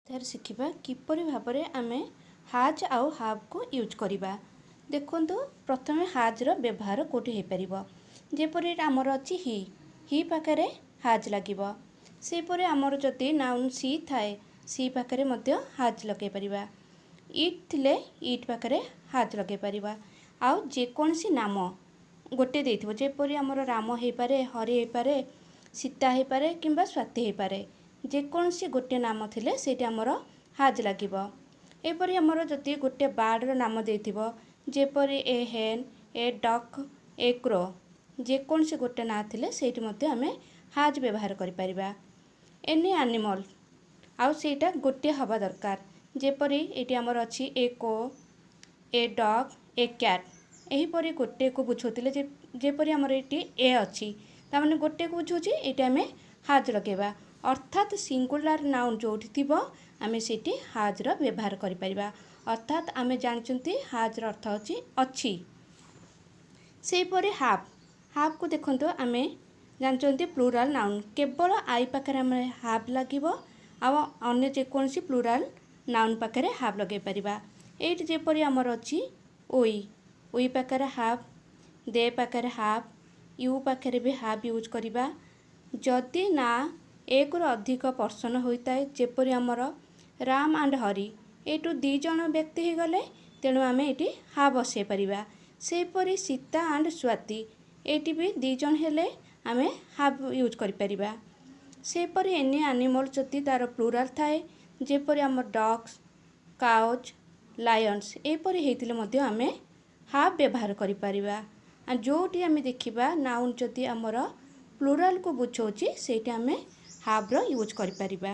ତାର ଶିଖିବା କିପରି ଭାବରେ ଆମେ ହାଜ୍ ଆଉ ହାବ୍ को यूज करिबा। देखंतु प्रथमे हाज रो व्यवहार कोठी हे परिबो। जेपरि हमर अछि ही पाखरे हाज लागिबो। सेपरि हमर जति नाउन सी थाए सी पाखरे मध्य हाज लगे परिबा। इट थिले इट पाखरे हाज लगे परिबा। आउ जे कोनसी नाम गोटे देथिबो जेपरि हमर राम हे पारे हरि हे पारे सीता हे पारे किंबा स्वाति हे पारे जे कोनसी गोटे नाम थिले सेटी हमर हाज लागिबो। एपरि हमर जति गोटे बार्ड रो नाम देथिबो जेपरि ए हेन ए डक ए क्रो जे कोनसी गोटे ना थिले सेटी मध्य हमें हाज व्यवहार करि परिबा। एनी एनिमल आउ सेटा गोटे हवा दरकार जेपरि एटी हमर अछि ए को ए डग ए कैट एही परि गोटे को बुझोतिले जेपरि हमर एटी ए अछि ता माने गोटे को बुझोछि एटी हमें हाज लगेबा। अर्थात सिंगुलर नाउन जोठी थिबो आमे सेटी हाज रो व्यवहार करि परिबा। अर्थात आमे जानिचंती हाज रो अर्थ अछि अछि। सेही परि हाव हाव को देखंतो आमे जानिचंती प्लुराल नाउन केवल आई पाखरे आमे हाव लागिबो आ अन्य जे कोनसी प्लुराल नाउन पाखरे हाव लगे परिबा। एटी जेपरि हमर अछि ओई पाखरे हाव दे पाखरे हाव यू पाखरे भी हाव यूज करिबा। जदि ना एक रु अधिक पर्सन होइताए जेपरि हमर राम एंड हरि एटू दी जण व्यक्ति हे गले तेणु आमे एटी हाव बसे परिबा। सेपरि सीता एंड स्वाति एटी भी दी जण हेले आमे हाव यूज करि परिबा। सेपरि एनी एनिमल जति तार प्लुराल थाए जेपरि हमर डॉग्स काउज लायंस एपरि हेतिले मध्य आमे हाव व्यवहार करि परिबा। आ जोटी आमे देखिबा नाउन जति हमर प्लुराल को बुझोछि सेटी आमे हाव रो यूज करि परिबा।